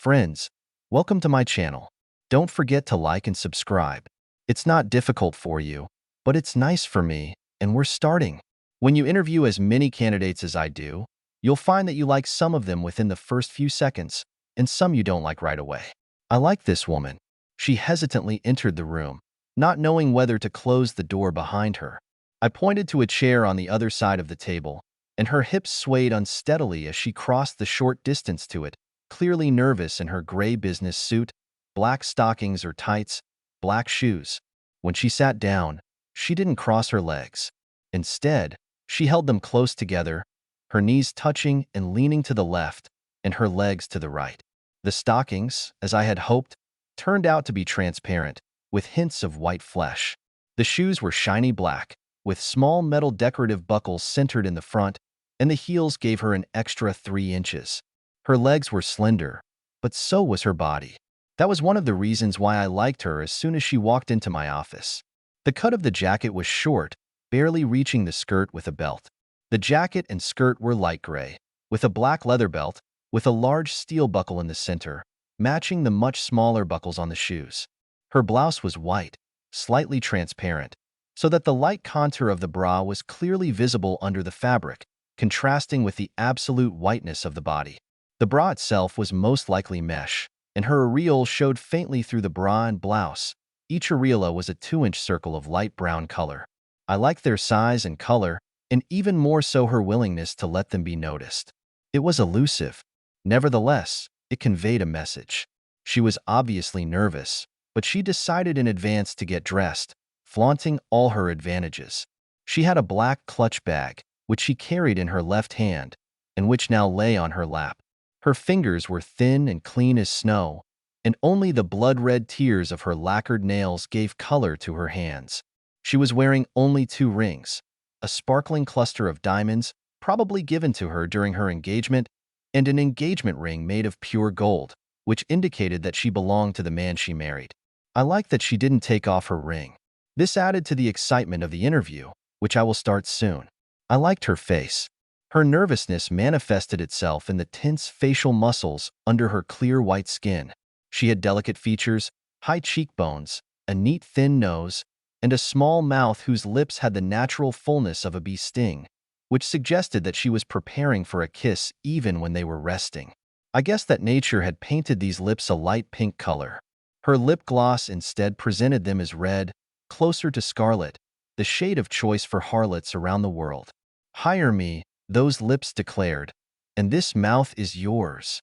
Friends, welcome to my channel. Don't forget to like and subscribe. It's not difficult for you, but it's nice for me, and we're starting. When you interview as many candidates as I do, you'll find that you like some of them within the first few seconds, and some you don't like right away. I like this woman. She hesitantly entered the room, not knowing whether to close the door behind her. I pointed to a chair on the other side of the table, and her hips swayed unsteadily as she crossed the short distance to it, clearly nervous in her gray business suit, black stockings or tights, black shoes. When she sat down, she didn't cross her legs. Instead, she held them close together, her knees touching and leaning to the left, and her legs to the right. The stockings, as I had hoped, turned out to be transparent, with hints of white flesh. The shoes were shiny black, with small metal decorative buckles centered in the front, and the heels gave her an extra 3 inches. Her legs were slender, but so was her body. That was one of the reasons why I liked her as soon as she walked into my office. The cut of the jacket was short, barely reaching the skirt with a belt. The jacket and skirt were light gray, with a black leather belt, with a large steel buckle in the center, matching the much smaller buckles on the shoes. Her blouse was white, slightly transparent, so that the light contour of the bra was clearly visible under the fabric, contrasting with the absolute whiteness of the body. The bra itself was most likely mesh, and her areola showed faintly through the bra and blouse. Each areola was a 2-inch circle of light brown color. I liked their size and color, and even more so her willingness to let them be noticed. It was elusive. Nevertheless, it conveyed a message. She was obviously nervous, but she decided in advance to get dressed, flaunting all her advantages. She had a black clutch bag, which she carried in her left hand, and which now lay on her lap. Her fingers were thin and clean as snow, and only the blood-red tears of her lacquered nails gave color to her hands. She was wearing only 2 rings, a sparkling cluster of diamonds, probably given to her during her engagement, and an engagement ring made of pure gold, which indicated that she belonged to the man she married. I liked that she didn't take off her ring. This added to the excitement of the interview, which I will start soon. I liked her face. Her nervousness manifested itself in the tense facial muscles under her clear white skin. She had delicate features, high cheekbones, a neat thin nose, and a small mouth whose lips had the natural fullness of a bee sting, which suggested that she was preparing for a kiss even when they were resting. I guess that nature had painted these lips a light pink color. Her lip gloss instead presented them as red, closer to scarlet, the shade of choice for harlots around the world. "Hire me," those lips declared, "and this mouth is yours."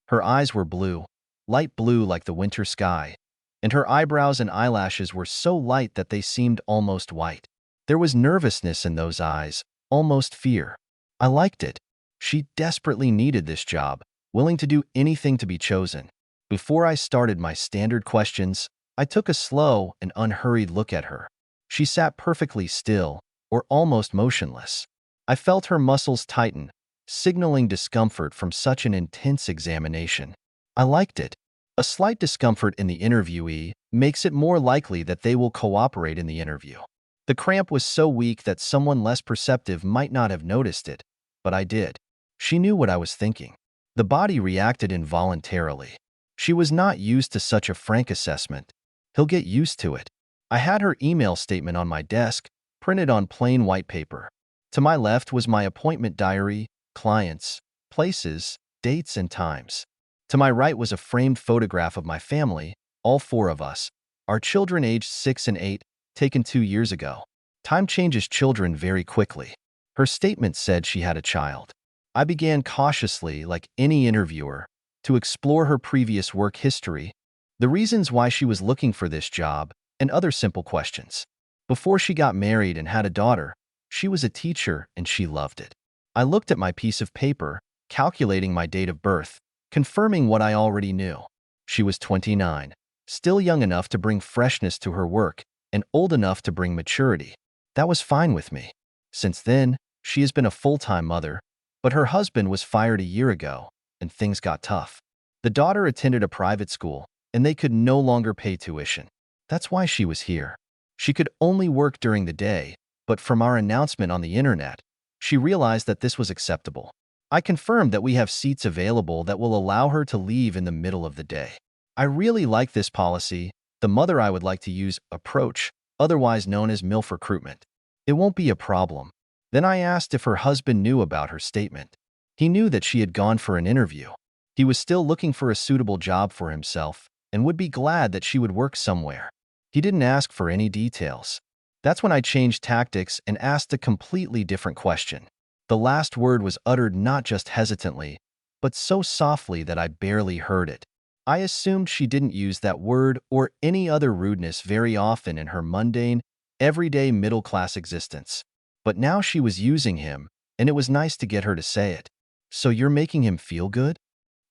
Her eyes were blue, light blue like the winter sky, and her eyebrows and eyelashes were so light that they seemed almost white. There was nervousness in those eyes, almost fear. I liked it. She desperately needed this job, willing to do anything to be chosen. Before I started my standard questions, I took a slow and unhurried look at her. She sat perfectly still, or almost motionless. I felt her muscles tighten, signaling discomfort from such an intense examination. I liked it. A slight discomfort in the interviewee makes it more likely that they will cooperate in the interview. The cramp was so weak that someone less perceptive might not have noticed it, but I did. She knew what I was thinking. The body reacted involuntarily. She was not used to such a frank assessment. He'll get used to it. I had her email statement on my desk, printed on plain white paper. To my left was my appointment diary, clients, places, dates, and times. To my right was a framed photograph of my family, all 4 of us, our children aged 6 and 8, taken 2 years ago. Time changes children very quickly. Her statement said she had a child. I began cautiously, like any interviewer, to explore her previous work history, the reasons why she was looking for this job, and other simple questions. Before she got married and had a daughter, she was a teacher and she loved it. I looked at my piece of paper, calculating my date of birth, confirming what I already knew. She was 29, still young enough to bring freshness to her work, and old enough to bring maturity. That was fine with me. Since then, she has been a full-time mother, but her husband was fired a year ago, and things got tough. The daughter attended a private school, and they could no longer pay tuition. That's why she was here. She could only work during the day, but from our announcement on the internet, she realized that this was acceptable. I confirmed that we have seats available that will allow her to leave in the middle of the day. I really like this policy. The mother I would like to use approach, otherwise known as MILF recruitment. It won't be a problem. Then I asked if her husband knew about her statement. He knew that she had gone for an interview. He was still looking for a suitable job for himself and would be glad that she would work somewhere. He didn't ask for any details. That's when I changed tactics and asked a completely different question. The last word was uttered not just hesitantly, but so softly that I barely heard it. I assumed she didn't use that word or any other rudeness very often in her mundane, everyday middle-class existence. But now she was using him, and it was nice to get her to say it. "So you're making him feel good?"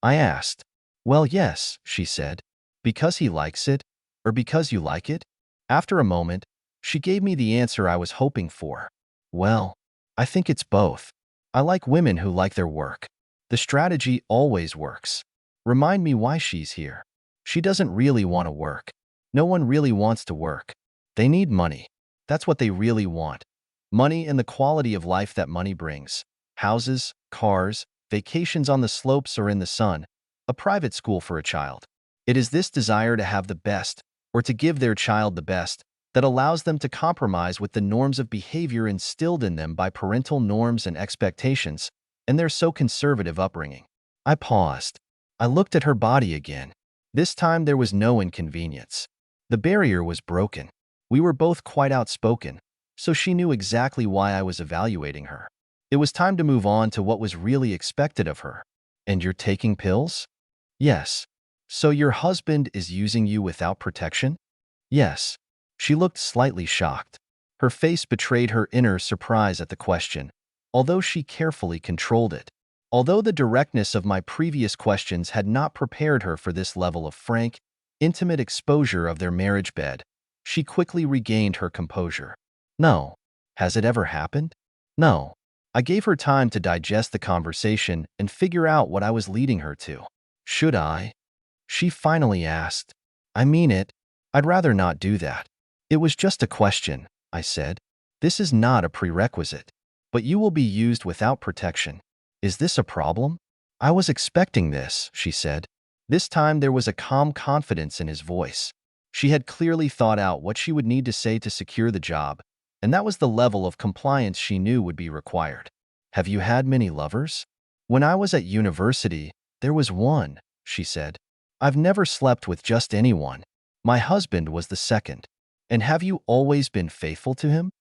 I asked. "Well, yes," she said. "Because he likes it, or because you like it?" After a moment, she gave me the answer I was hoping for. "Well, I think it's both. I like women who like their work. The strategy always works. Remind me why she's here. She doesn't really want to work. No one really wants to work. They need money. That's what they really want. Money and the quality of life that money brings. Houses, cars, vacations on the slopes or in the sun, a private school for a child. It is this desire to have the best, or to give their child the best, that allows them to compromise with the norms of behavior instilled in them by parental norms and expectations, and their so conservative upbringing." I paused. I looked at her body again. This time there was no inconvenience. The barrier was broken. We were both quite outspoken, so she knew exactly why I was evaluating her. It was time to move on to what was really expected of her. "And you're taking pills?" "Yes." "So your husband is using you without protection?" "Yes." She looked slightly shocked. Her face betrayed her inner surprise at the question, although she carefully controlled it. Although the directness of my previous questions had not prepared her for this level of frank, intimate exposure of their marriage bed, she quickly regained her composure. "No." "Has it ever happened?" "No." I gave her time to digest the conversation and figure out what I was leading her to. "Should I?" she finally asked. "I mean it. I'd rather not do that." "It was just a question," I said. "This is not a prerequisite. But you will be used without protection. Is this a problem?" "I was expecting this," she said. This time there was a calm confidence in his voice. She had clearly thought out what she would need to say to secure the job, and that was the level of compliance she knew would be required. "Have you had many lovers?" "When I was at university, there was one," she said. "I've never slept with just anyone. My husband was the second." "And have you always been faithful to him?"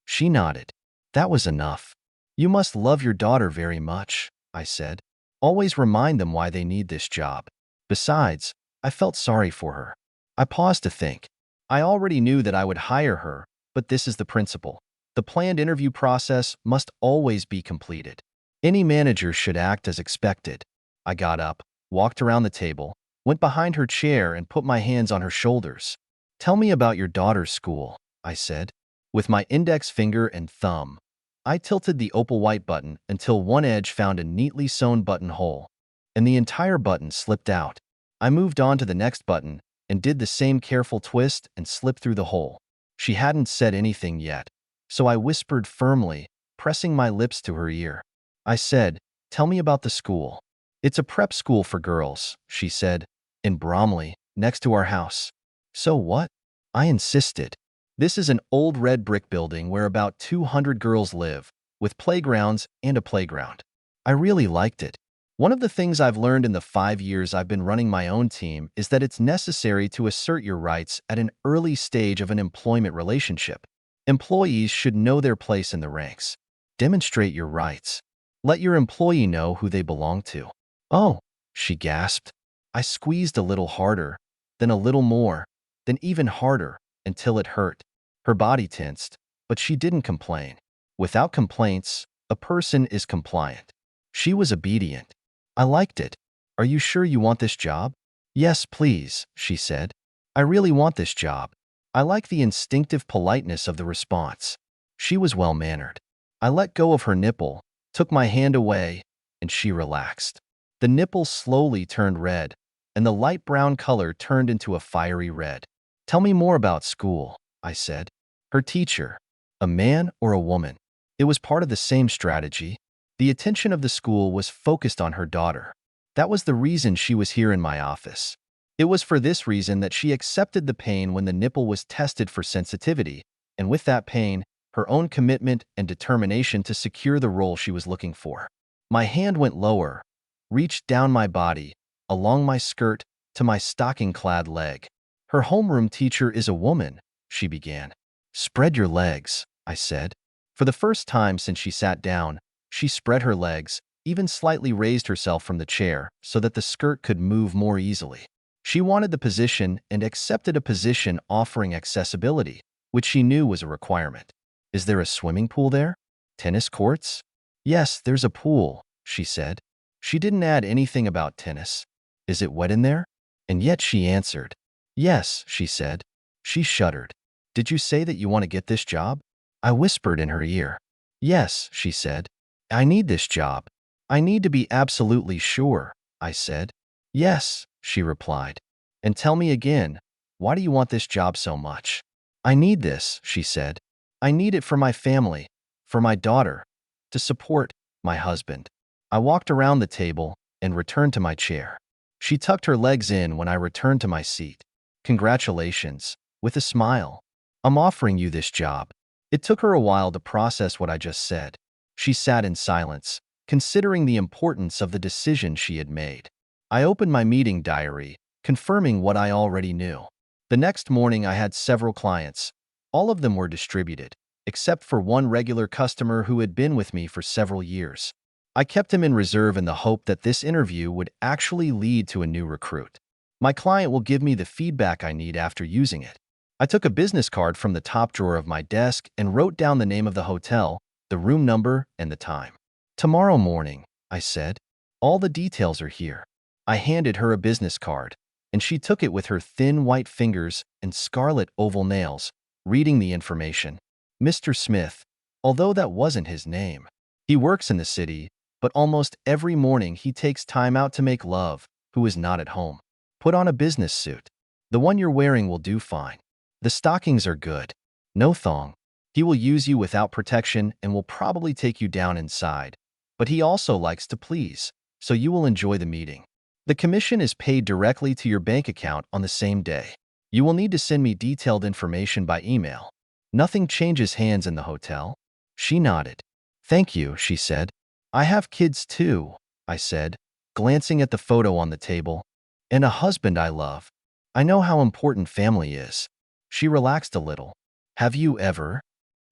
She nodded. "That was enough." "You must love your daughter very much," I said. "Always remind them why they need this job." Besides, I felt sorry for her. I paused to think. I already knew that I would hire her, but this is the principle. The planned interview process must always be completed. Any manager should act as expected. I got up, walked around the table, went behind her chair and put my hands on her shoulders. "Tell me about your daughter's school," I said. With my index finger and thumb, I tilted the opal white button until one edge found a neatly sewn buttonhole, and the entire button slipped out. I moved on to the next button and did the same careful twist and slip through the hole. She hadn't said anything yet, so I whispered firmly, pressing my lips to her ear. I said, "Tell me about the school." "It's a prep school for girls," she said, "in Bromley, next to our house." "So what?" I insisted. "This is an old red brick building where about 200 girls live, with playgrounds and a playground." I really liked it. One of the things I've learned in the 5 years I've been running my own team is that it's necessary to assert your rights at an early stage of an employment relationship. Employees should know their place in the ranks. Demonstrate your rights. Let your employee know who they belong to. "Oh," she gasped. I squeezed a little harder, then a little more, then even harder, until it hurt. Her body tensed, but she didn't complain. Without complaints, a person is compliant. She was obedient. I liked it. "Are you sure you want this job?" "Yes, please," she said. "I really want this job." I like the instinctive politeness of the response. She was well-mannered. I let go of her nipple, took my hand away, and she relaxed. The nipple slowly turned red, and the light brown color turned into a fiery red. "Tell me more about school," I said. "Her teacher, a man or a woman?" It was part of the same strategy. The attention of the school was focused on her daughter. That was the reason she was here in my office. It was for this reason that she accepted the pain when the nipple was tested for sensitivity, and with that pain, her own commitment and determination to secure the role she was looking for. My hand went lower, reached down my body, along my skirt, to my stocking-clad leg. Her homeroom teacher is a woman, she began. Spread your legs, I said. For the first time since she sat down, she spread her legs, even slightly raised herself from the chair so that the skirt could move more easily. She wanted the position and accepted a position offering accessibility, which she knew was a requirement. Is there a swimming pool there? Tennis courts? Yes, there's a pool, she said. She didn't add anything about tennis. Is it wet in there? And yet she answered. Yes, she said. She shuddered. Did you say that you want to get this job? I whispered in her ear. Yes, she said. I need this job. I need to be absolutely sure, I said. Yes, she replied. And tell me again, why do you want this job so much? I need this, she said. I need it for my family, for my daughter, to support my husband. I walked around the table and returned to my chair. She tucked her legs in when I returned to my seat. Congratulations, with a smile. I'm offering you this job. It took her a while to process what I just said. She sat in silence, considering the importance of the decision she had made. I opened my meeting diary, confirming what I already knew. The next morning I had several clients. All of them were distributed, except for one regular customer who had been with me for several years. I kept him in reserve in the hope that this interview would actually lead to a new recruit. My client will give me the feedback I need after using it. I took a business card from the top drawer of my desk and wrote down the name of the hotel, the room number, and the time. Tomorrow morning, I said. All the details are here. I handed her a business card, and she took it with her thin white fingers and scarlet oval nails, reading the information. Mr. Smith, although that wasn't his name. He works in the city, but almost every morning he takes time out to make love, who is not at home. Put on a business suit. The one you're wearing will do fine. The stockings are good. No thong. He will use you without protection and will probably take you down inside. But he also likes to please, so you will enjoy the meeting. The commission is paid directly to your bank account on the same day. You will need to send me detailed information by email. Nothing changes hands in the hotel. She nodded. Thank you, she said. I have kids too, I said, glancing at the photo on the table. And a husband I love. I know how important family is. She relaxed a little. Have you ever?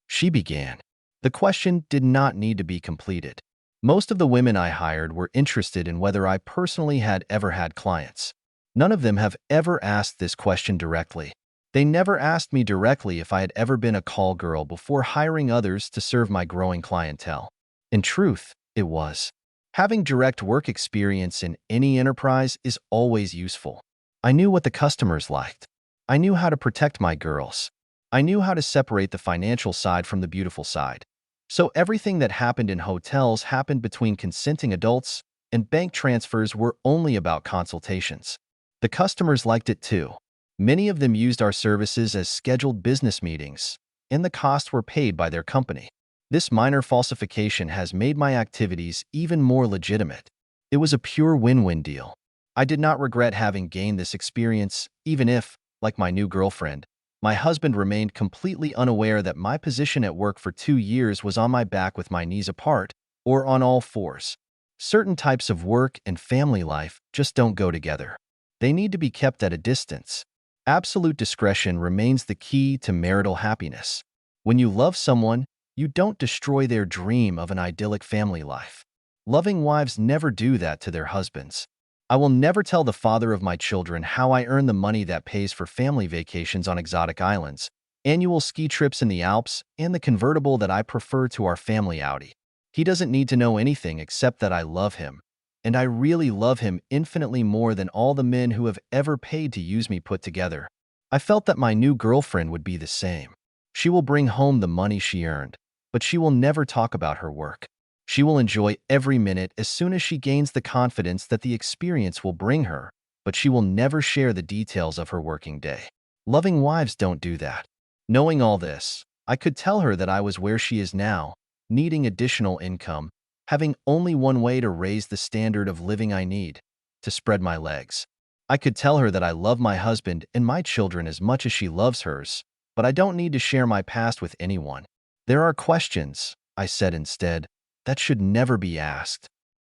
She began. The question did not need to be completed. Most of the women I hired were interested in whether I personally had ever had clients. None of them have ever asked this question directly. They never asked me directly if I had ever been a call girl before hiring others to serve my growing clientele. In truth, it was. Having direct work experience in any enterprise is always useful. I knew what the customers liked. I knew how to protect my girls. I knew how to separate the financial side from the beautiful side. So everything that happened in hotels happened between consenting adults, and bank transfers were only about consultations. The customers liked it too. Many of them used our services as scheduled business meetings, and the costs were paid by their company. This minor falsification has made my activities even more legitimate. It was a pure win-win deal. I did not regret having gained this experience, even if, like my new girlfriend, my husband remained completely unaware that my position at work for 2 years was on my back with my knees apart, or on all fours. Certain types of work and family life just don't go together. They need to be kept at a distance. Absolute discretion remains the key to marital happiness. When you love someone, you don't destroy their dream of an idyllic family life. Loving wives never do that to their husbands. I will never tell the father of my children how I earn the money that pays for family vacations on exotic islands, annual ski trips in the Alps, and the convertible that I prefer to our family Audi. He doesn't need to know anything except that I love him, and I really love him infinitely more than all the men who have ever paid to use me put together. I felt that my new girlfriend would be the same. She will bring home the money she earned, but she will never talk about her work. She will enjoy every minute as soon as she gains the confidence that the experience will bring her, but she will never share the details of her working day. Loving wives don't do that. Knowing all this, I could tell her that I was where she is now, needing additional income, having only one way to raise the standard of living I need, to spread my legs. I could tell her that I love my husband and my children as much as she loves hers, but I don't need to share my past with anyone. There are questions, I said instead, that should never be asked.